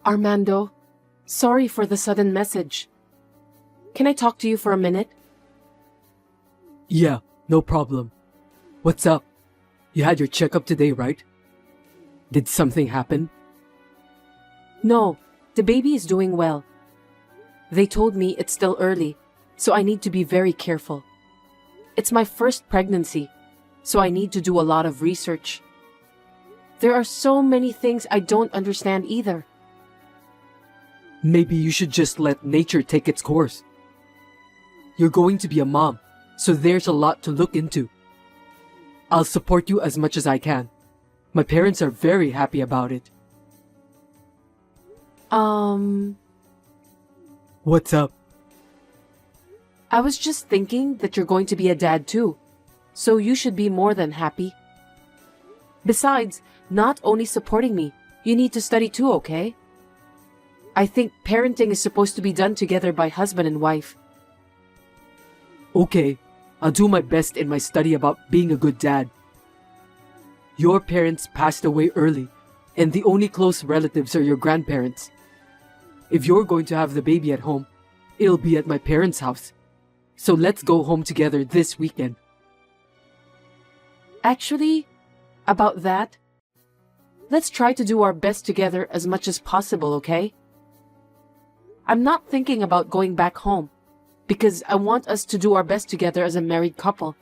Armando, sorry for the sudden message. Can I talk to you for a minute? Yeah, no problem. What's up? You had your checkup today, right? Did something happen? No, the baby is doing well. They told me it's still early, so I need to be very careful. It's my first pregnancy, so I need to do a lot of research. There are so many things I don't understand either. Maybe you should just let nature take its course. You're going to be a mom, so there's a lot to look into. I'll support you as much as I can. My parents are very happy about it. What's up? I was just thinking that you're going to be a dad too, so you should be more than happy. Besides, not only supporting me, you need to study too, okay? I think parenting is supposed to be done together by husband and wife. Okay, I'll do my best in my study about being a good dad. Your parents passed away early, and the only close relatives are your grandparents. If you're going to have the baby at home, it'll be at my parents' house. So let's go home together this weekend. Actually, about that, let's try to do our best together as much as possible, okay? I'm not thinking about going back home, because I want us to do our best together as a married couple.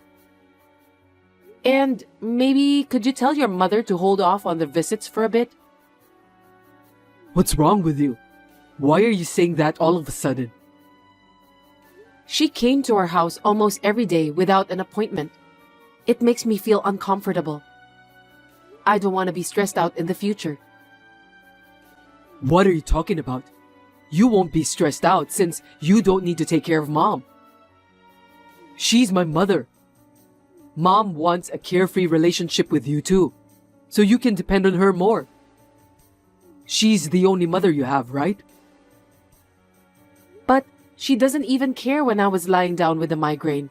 And maybe could you tell your mother to hold off on the visits for a bit? What's wrong with you? Why are you saying that all of a sudden? She came to our house almost every day without an appointment. It makes me feel uncomfortable. I don't want to be stressed out in the future. What are you talking about? You won't be stressed out since you don't need to take care of Mom. She's my mother. Mom wants a carefree relationship with you too, so you can depend on her more. She's the only mother you have, right? But she doesn't even care when I was lying down with a migraine.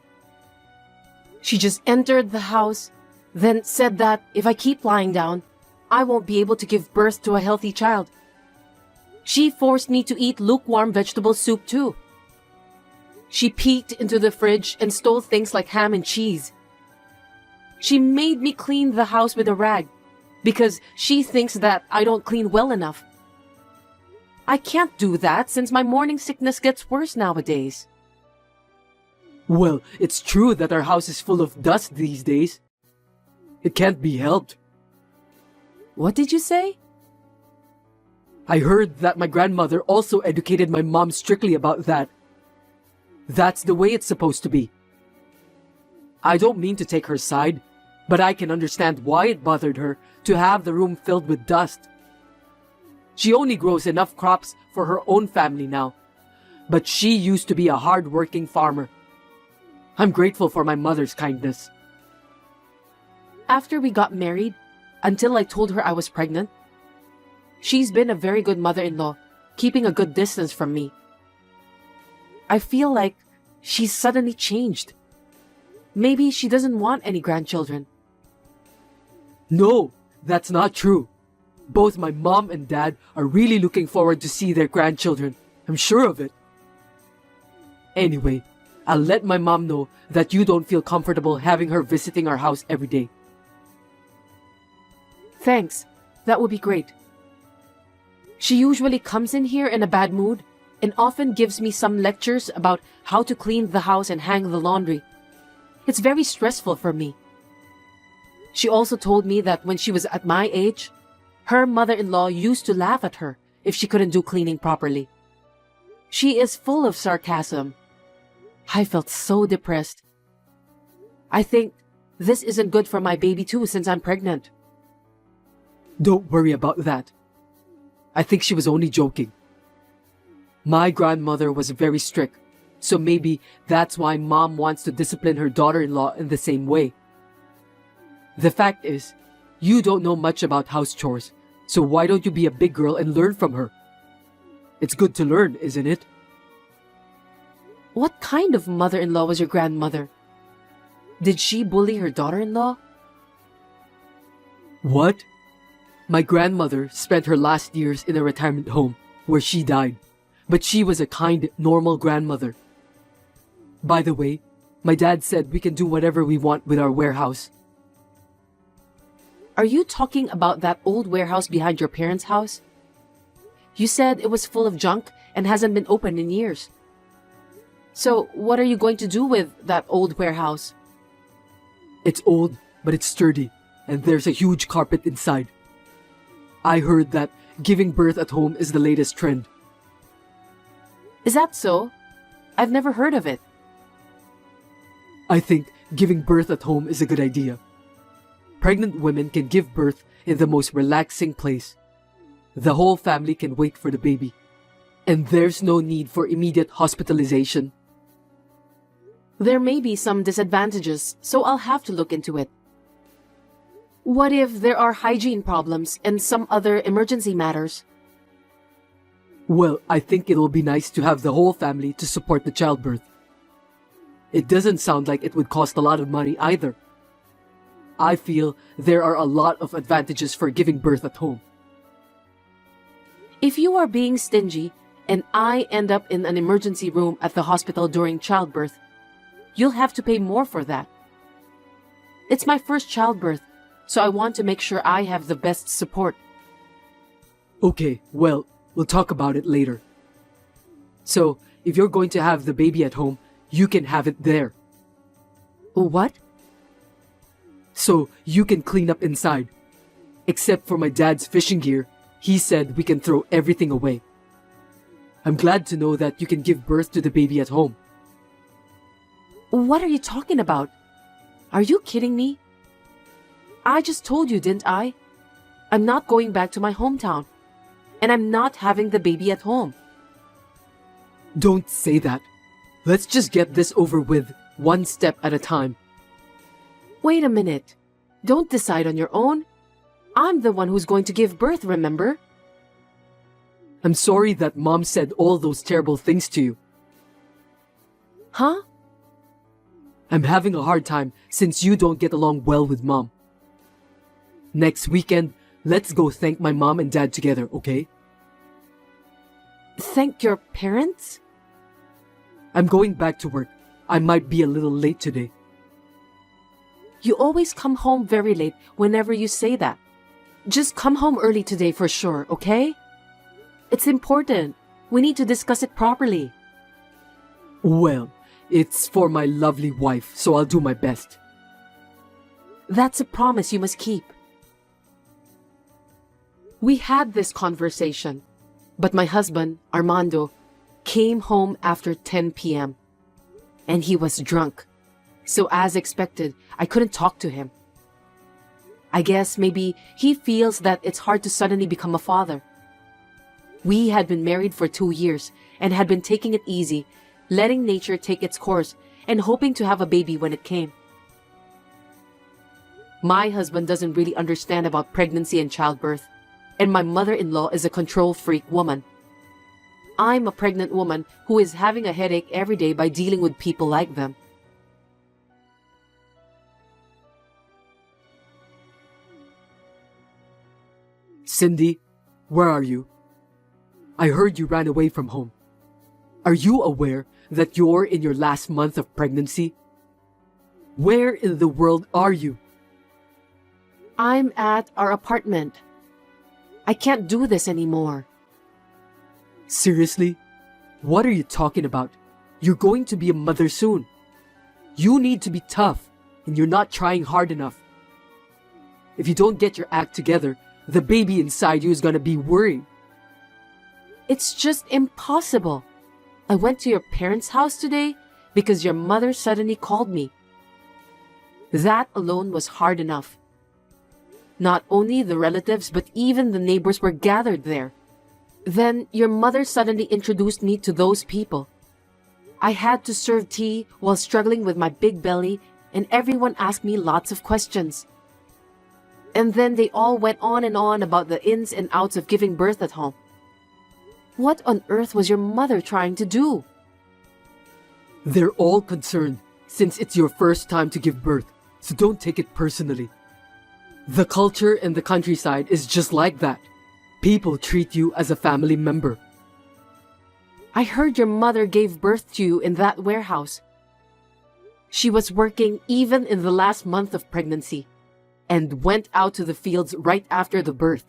She just entered the house, then said that if I keep lying down, I won't be able to give birth to a healthy child. She forced me to eat lukewarm vegetable soup too. She peeked into the fridge and stole things like ham and cheese. She made me clean the house with a rag because she thinks that I don't clean well enough. I can't do that since my morning sickness gets worse nowadays. Well, it's true that our house is full of dust these days. It can't be helped. What did you say? I heard that my grandmother also educated my mom strictly about that. That's the way it's supposed to be. I don't mean to take her side, but I can understand why it bothered her to have the room filled with dust. She only grows enough crops for her own family now, but she used to be a hard-working farmer. I'm grateful for my mother's kindness. After we got married, until I told her I was pregnant, she's been a very good mother-in-law, keeping a good distance from me. I feel like she's suddenly changed. Maybe she doesn't want any grandchildren. No, that's not true. Both my mom and dad are really looking forward to see their grandchildren. I'm sure of it. Anyway, I'll let my mom know that you don't feel comfortable having her visiting our house every day. Thanks. That would be great. She usually comes in here in a bad mood and often gives me some lectures about how to clean the house and hang the laundry. It's very stressful for me. She also told me that when she was at my age, her mother-in-law used to laugh at her if she couldn't do cleaning properly. She is full of sarcasm. I felt so depressed. I think this isn't good for my baby too since I'm pregnant. Don't worry about that. I think she was only joking. My grandmother was very strict, so maybe that's why Mom wants to discipline her daughter-in-law in the same way. The fact is, you don't know much about house chores, so why don't you be a big girl and learn from her? It's good to learn, isn't it? What kind of mother-in-law was your grandmother? Did she bully her daughter-in-law? What? My grandmother spent her last years in a retirement home, where she died, but she was a kind, normal grandmother. By the way, my dad said we can do whatever we want with our warehouse. Are you talking about that old warehouse behind your parents' house? You said it was full of junk and hasn't been opened in years. So, what are you going to do with that old warehouse? It's old, but it's sturdy, and there's a huge carpet inside. I heard that giving birth at home is the latest trend. Is that so? I've never heard of it. I think giving birth at home is a good idea. Pregnant women can give birth in the most relaxing place. The whole family can wait for the baby, and there's no need for immediate hospitalization. There may be some disadvantages, so I'll have to look into it. What if there are hygiene problems and some other emergency matters? Well, I think it'll be nice to have the whole family to support the childbirth. It doesn't sound like it would cost a lot of money either. I feel there are a lot of advantages for giving birth at home. If you are being stingy and I end up in an emergency room at the hospital during childbirth, you'll have to pay more for that. It's my first childbirth, so I want to make sure I have the best support. Okay, well, we'll talk about it later. So, if you're going to have the baby at home, you can have it there. What? So, you can clean up inside. Except for my dad's fishing gear, he said we can throw everything away. I'm glad to know that you can give birth to the baby at home. What are you talking about? Are you kidding me? I just told you, didn't I? I'm not going back to my hometown. And I'm not having the baby at home. Don't say that. Let's just get this over with, one step at a time. Wait a minute. Don't decide on your own. I'm the one who's going to give birth, remember? I'm sorry that Mom said all those terrible things to you. Huh? I'm having a hard time since you don't get along well with Mom. Next weekend, let's go thank my mom and dad together, okay? Thank your parents? I'm going back to work. I might be a little late today. You always come home very late whenever you say that. Just come home early today for sure, okay? It's important. We need to discuss it properly. Well, it's for my lovely wife, so I'll do my best. That's a promise you must keep. We had this conversation, but my husband, Armando, came home after 10 p.m. and he was drunk. So as expected, I couldn't talk to him. I guess maybe he feels that it's hard to suddenly become a father. We had been married for 2 years and had been taking it easy, letting nature take its course and hoping to have a baby when it came. My husband doesn't really understand about pregnancy and childbirth, and my mother-in-law is a control freak woman. I'm a pregnant woman who is having a headache every day by dealing with people like them. Cindy, where are you? I heard you ran away from home. Are you aware that you're in your last month of pregnancy? Where in the world are you? I'm at our apartment. I can't do this anymore. Seriously? What are you talking about? You're going to be a mother soon. You need to be tough, and you're not trying hard enough. If you don't get your act together, the baby inside you is gonna be worried. It's just impossible. I went to your parents' house today because your mother suddenly called me. That alone was hard enough. Not only the relatives, but even the neighbors were gathered there. Then your mother suddenly introduced me to those people. I had to serve tea while struggling with my big belly, and everyone asked me lots of questions. And then they all went on and on about the ins and outs of giving birth at home. What on earth was your mother trying to do? They're all concerned since it's your first time to give birth, so don't take it personally. The culture in the countryside is just like that. People treat you as a family member, I heard your mother gave birth to you in that warehouse. She was working even in the last month of pregnancy and went out to the fields right after the birth.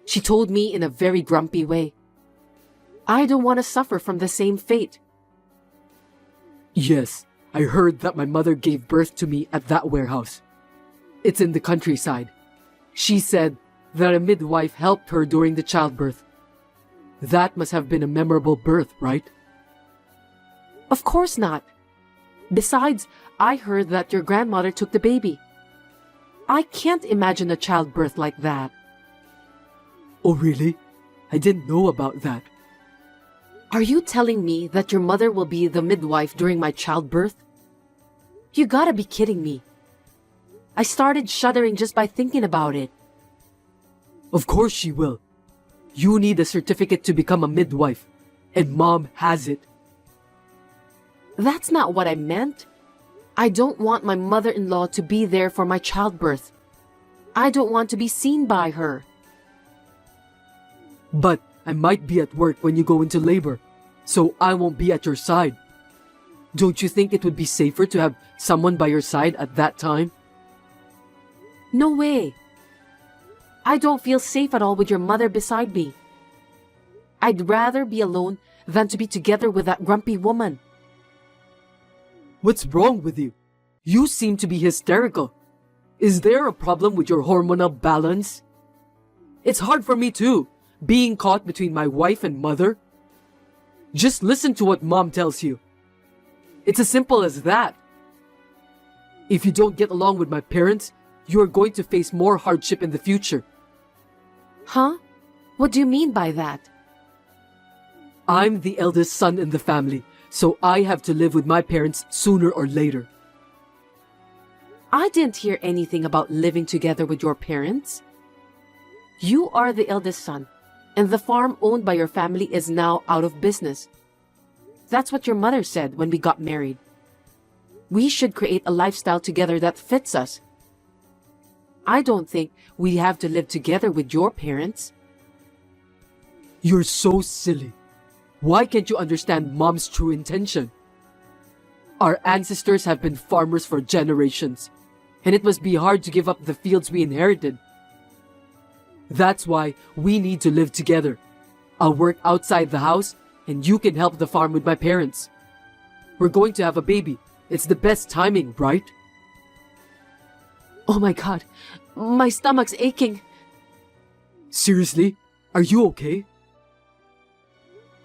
She told me in a very grumpy way, I don't want to suffer from the same fate. Yes, I heard that my mother gave birth to me at that warehouse. It's in the countryside. She said that a midwife helped her during the childbirth. That must have been a memorable birth, right? Of course not. Besides, I heard that your grandmother took the baby. I can't imagine a childbirth like that. Oh, really? I didn't know about that. Are you telling me that your mother will be the midwife during my childbirth? You gotta be kidding me. I started shuddering just by thinking about it. Of course she will. You need a certificate to become a midwife, and Mom has it. That's not what I meant. I don't want my mother-in-law to be there for my childbirth. I don't want to be seen by her. But I might be at work when you go into labor, so I won't be at your side. Don't you think it would be safer to have someone by your side at that time? No way. I don't feel safe at all with your mother beside me. I'd rather be alone than to be together with that grumpy woman. What's wrong with you? You seem to be hysterical. Is there a problem with your hormonal balance? It's hard for me too, being caught between my wife and mother. Just listen to what Mom tells you. It's as simple as that. If you don't get along with my parents, you are going to face more hardship in the future. Huh? What do you mean by that? I'm the eldest son in the family, so I have to live with my parents sooner or later. I didn't hear anything about living together with your parents. You are the eldest son, and the farm owned by your family is now out of business. That's what your mother said when we got married. We should create a lifestyle together that fits us. I don't think we have to live together with your parents. You're so silly. Why can't you understand Mom's true intention? Our ancestors have been farmers for generations, and it must be hard to give up the fields we inherited. That's why we need to live together. I'll work outside the house, and you can help the farm with my parents. We're going to have a baby. It's the best timing, right? Oh my God, my stomach's aching. Seriously? Are you okay?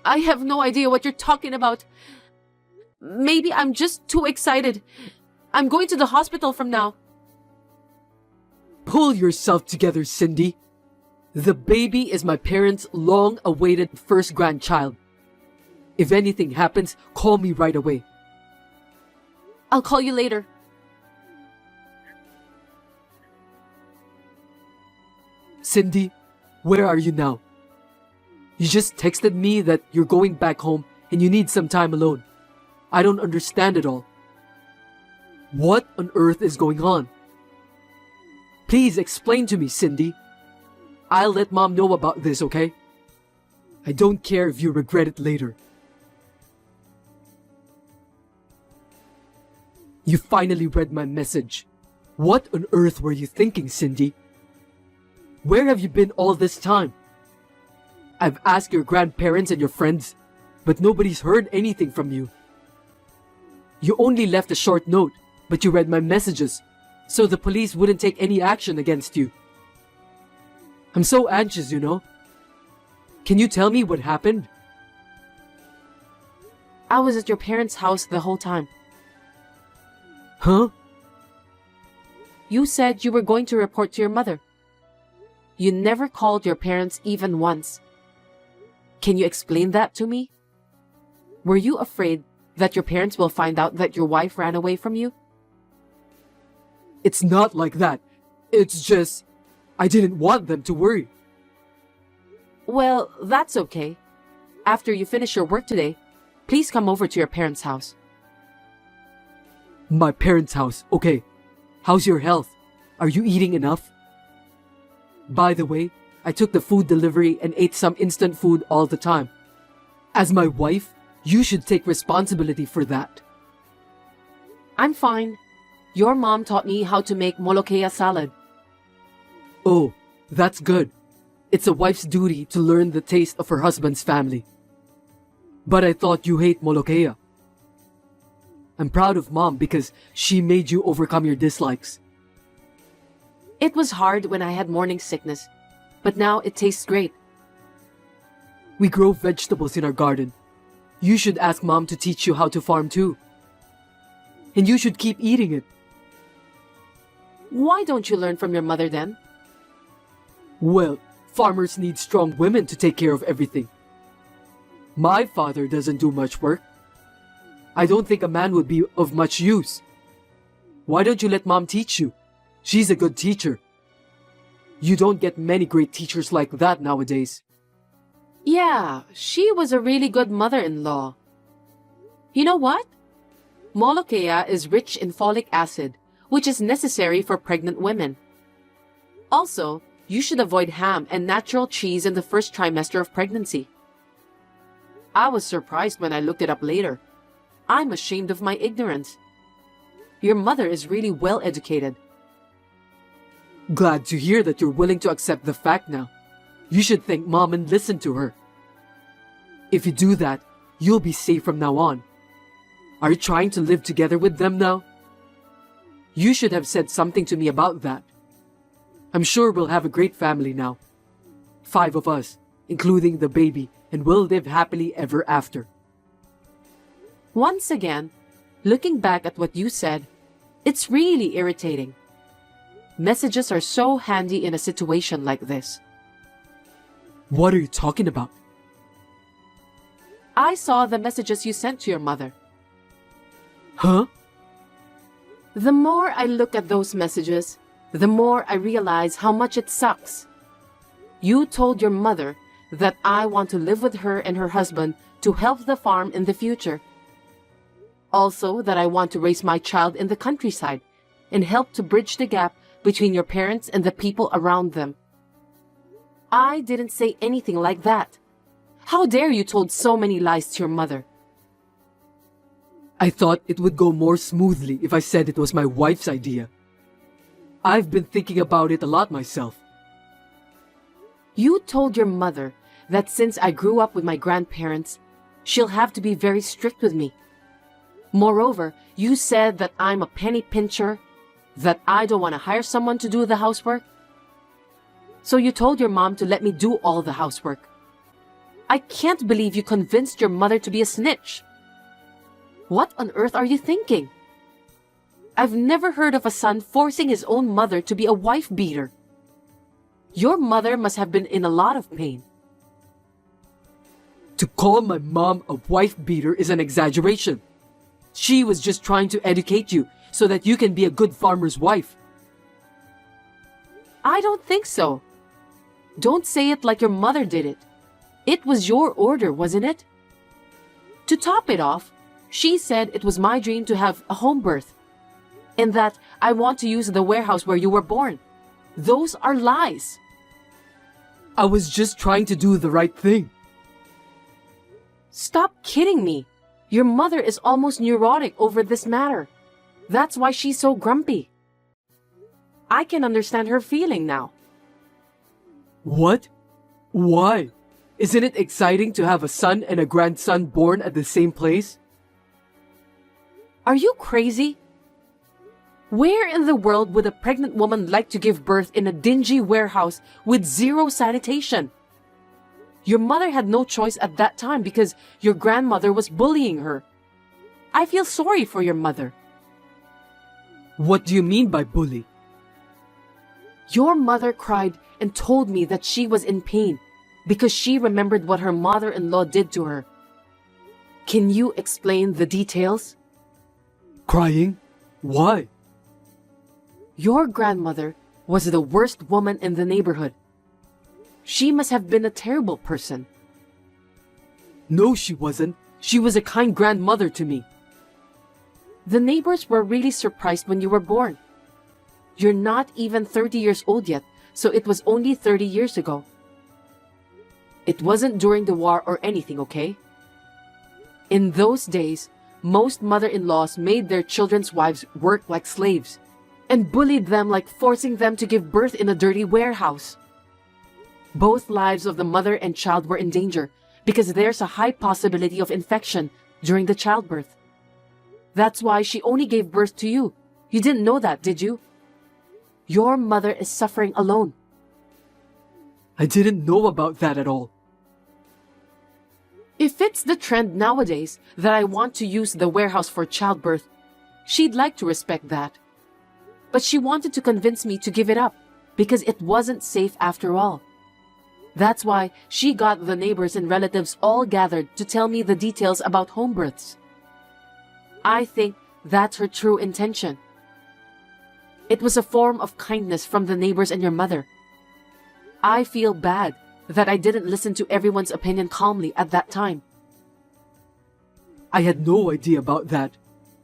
I have no idea what you're talking about. Maybe I'm just too excited. I'm going to the hospital from now. Pull yourself together, Cindy. The baby is my parents' long-awaited first grandchild. If anything happens, call me right away. I'll call you later. Cindy, where are you now? You just texted me that you're going back home and you need some time alone. I don't understand it all. What on earth is going on? Please explain to me, Cindy. I'll let Mom know about this, okay? I don't care if you regret it later. You finally read my message. What on earth were you thinking, Cindy? Where have you been all this time? I've asked your grandparents and your friends, but nobody's heard anything from you. You only left a short note, but you read my messages, so the police wouldn't take any action against you. I'm so anxious, you know. Can you tell me what happened? I was at your parents' house the whole time. Huh? You said you were going to report to your mother. You never called your parents even once. Can you explain that to me? Were you afraid that your parents will find out that your wife ran away from you? It's not like that. It's just, I didn't want them to worry. Well, that's okay. After you finish your work today, please come over to your parents' house. My parents' house, okay. How's your health? Are you eating enough? By the way, I took the food delivery and ate some instant food all the time. As my wife, you should take responsibility for that. I'm fine. Your mom taught me how to make molokea salad. Oh, that's good. It's a wife's duty to learn the taste of her husband's family. But I thought you hate molokea. I'm proud of Mom because she made you overcome your dislikes. It was hard when I had morning sickness, but now it tastes great. We grow vegetables in our garden. You should ask Mom to teach you how to farm too. And you should keep eating it. Why don't you learn from your mother then? Well, farmers need strong women to take care of everything. My father doesn't do much work. I don't think a man would be of much use. Why don't you let Mom teach you? She's a good teacher. You don't get many great teachers like that nowadays. Yeah, she was a really good mother-in-law. You know what? Molokea is rich in folic acid, which is necessary for pregnant women. Also, you should avoid ham and natural cheese in the first trimester of pregnancy. I was surprised when I looked it up later. I'm ashamed of my ignorance. Your mother is really well educated. Glad to hear that you're willing to accept the fact now. You should thank Mom and listen to her. If you do that, you'll be safe from now on. Are you trying to live together with them now? You should have said something to me about that. I'm sure we'll have a great family now. 5 of us, including the baby, and we'll live happily ever after. Once again, looking back at what you said, it's really irritating. Messages are so handy in a situation like this. What are you talking about? I saw the messages you sent to your mother. Huh? The more I look at those messages, the more I realize how much it sucks. You told your mother that I want to live with her and her husband to help the farm in the future. Also, that I want to raise my child in the countryside and help to bridge the gap between your parents and the people around them. I didn't say anything like that. How dare you told so many lies to your mother? I thought it would go more smoothly if I said it was my wife's idea. I've been thinking about it a lot myself. You told your mother that since I grew up with my grandparents, she'll have to be very strict with me. Moreover, you said that I'm a penny pincher, that I don't want to hire someone to do the housework. So you told your mom to let me do all the housework. I can't believe you convinced your mother to be a snitch. What on earth are you thinking? I've never heard of a son forcing his own mother to be a wife beater. Your mother must have been in a lot of pain. To call my mom a wife beater is an exaggeration. She was just trying to educate you so that you can be a good farmer's wife. I don't think so. Don't say it like your mother did it. It was your order, wasn't it? To top it off, she said it was my dream to have a home birth, and that I want to use the warehouse where you were born. Those are lies. I was just trying to do the right thing. Stop kidding me. Your mother is almost neurotic over this matter. That's why she's so grumpy. I can understand her feeling now. What? Why? Isn't it exciting to have a son and a grandson born at the same place? Are you crazy? Where in the world would a pregnant woman like to give birth in a dingy warehouse with zero sanitation? Your mother had no choice at that time because your grandmother was bullying her. I feel sorry for your mother. What do you mean by bully? Your mother cried and told me that she was in pain because she remembered what her mother-in-law did to her. Can you explain the details? Crying? Why? Your grandmother was the worst woman in the neighborhood. She must have been a terrible person. No, she wasn't. She was a kind grandmother to me. The neighbors were really surprised when you were born. You're not even 30 years old yet, so it was only 30 years ago. It wasn't during the war or anything, okay? In those days, most mother-in-laws made their children's wives work like slaves and bullied them like forcing them to give birth in a dirty warehouse. Both lives of the mother and child were in danger because there's a high possibility of infection during the childbirth. That's why she only gave birth to you. You didn't know that, did you? Your mother is suffering alone. I didn't know about that at all. If it's the trend nowadays that I want to use the warehouse for childbirth, she'd like to respect that. But she wanted to convince me to give it up because it wasn't safe after all. That's why she got the neighbors and relatives all gathered to tell me the details about home births. I think that's her true intention. It was a form of kindness from the neighbors and your mother. I feel bad that I didn't listen to everyone's opinion calmly at that time. I had no idea about that.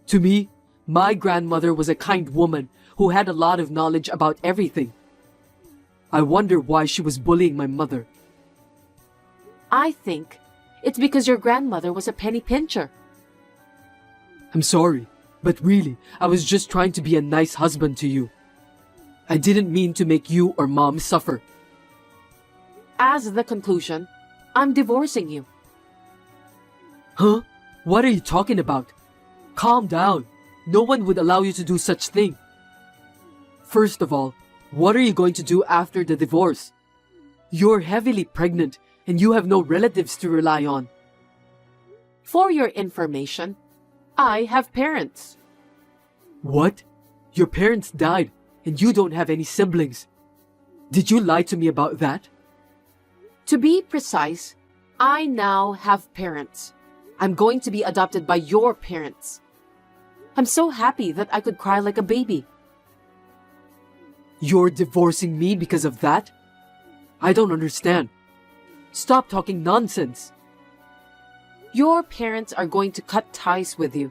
To me, my grandmother was a kind woman who had a lot of knowledge about everything. I wonder why she was bullying my mother. I think it's because your grandmother was a penny pincher. I'm sorry, but really, I was just trying to be a nice husband to you. I didn't mean to make you or Mom suffer. As the conclusion, I'm divorcing you. Huh? What are you talking about? Calm down. No one would allow you to do such thing. First of all, what are you going to do after the divorce? You're heavily pregnant and you have no relatives to rely on. For your information, I have parents. What? Your parents died and you don't have any siblings. Did you lie to me about that? To be precise, I now have parents. I'm going to be adopted by your parents. I'm so happy that I could cry like a baby. You're divorcing me because of that? I don't understand. Stop talking nonsense. Your parents are going to cut ties with you.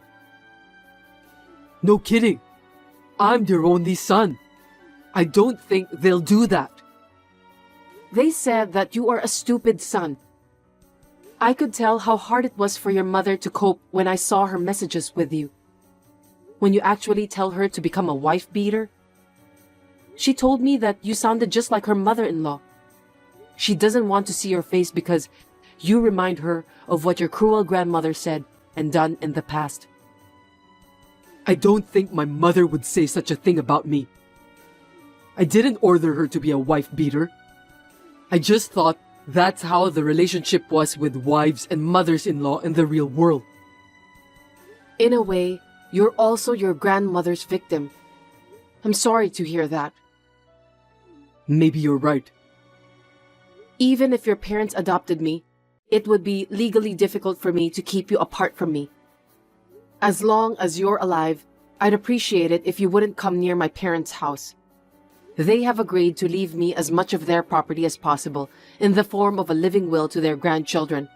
No kidding. I'm their only son. I don't think they'll do that. They said that you are a stupid son. I could tell how hard it was for your mother to cope when I saw her messages with you. When you actually tell her to become a wife beater. She told me that you sounded just like her mother-in-law. She doesn't want to see your face because you remind her of what your cruel grandmother said and done in the past. I don't think my mother would say such a thing about me. I didn't order her to be a wife beater. I just thought that's how the relationship was with wives and mothers-in-law in the real world. In a way, you're also your grandmother's victim. I'm sorry to hear that. Maybe you're right. Even if your parents adopted me, it would be legally difficult for me to keep you apart from me. As long as you're alive, I'd appreciate it if you wouldn't come near my parents' house. They have agreed to leave me as much of their property as possible in the form of a living will to their grandchildren.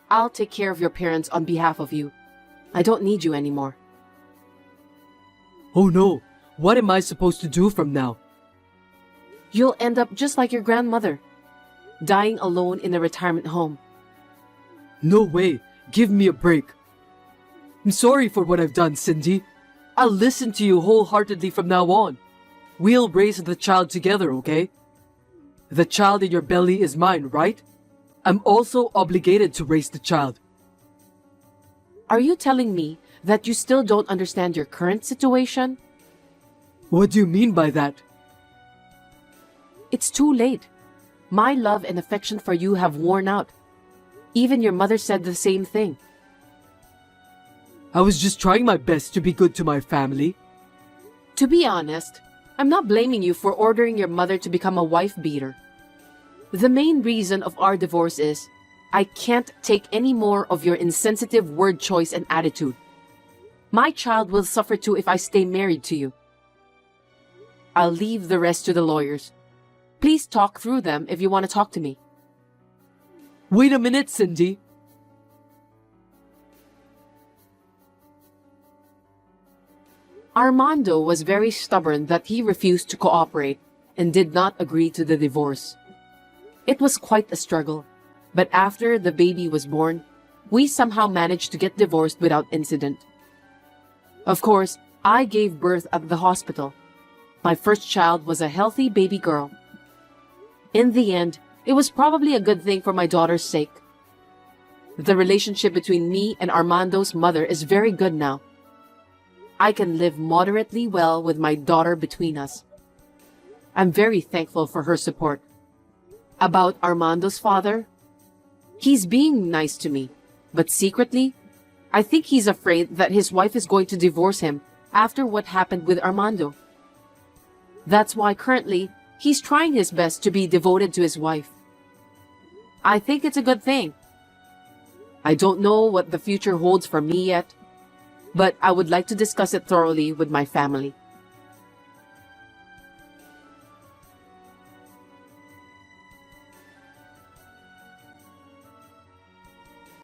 I'll take care of your parents on behalf of you. I don't need you anymore. Oh no, what am I supposed to do from now? You'll end up just like your grandmother, dying alone in a retirement home. No way, give me a break. I'm sorry for what I've done, Cindy. I'll listen to you wholeheartedly from now on. We'll raise the child together, okay? The child in your belly is mine, right? I'm also obligated to raise the child. Are you telling me that you still don't understand your current situation? What do you mean by that? It's too late. My love and affection for you have worn out. Even your mother said the same thing. I was just trying my best to be good to my family. To be honest, I'm not blaming you for ordering your mother to become a wife beater. The main reason of our divorce is I can't take any more of your insensitive word choice and attitude. My child will suffer too if I stay married to you. I'll leave the rest to the lawyers. Please talk through them if you want to talk to me. Wait a minute, Cindy. Armando was very stubborn that he refused to cooperate and did not agree to the divorce. It was quite a struggle, but after the baby was born, we somehow managed to get divorced without incident. Of course, I gave birth at the hospital. My first child was a healthy baby girl. In the end, it was probably a good thing for my daughter's sake. The relationship between me and Armando's mother is very good now. I can live moderately well with my daughter between us. I'm very thankful for her support. About Armando's father, he's being nice to me, but secretly, I think he's afraid that his wife is going to divorce him after what happened with Armando. That's why currently, he's trying his best to be devoted to his wife. I think it's a good thing. I don't know what the future holds for me yet, but I would like to discuss it thoroughly with my family.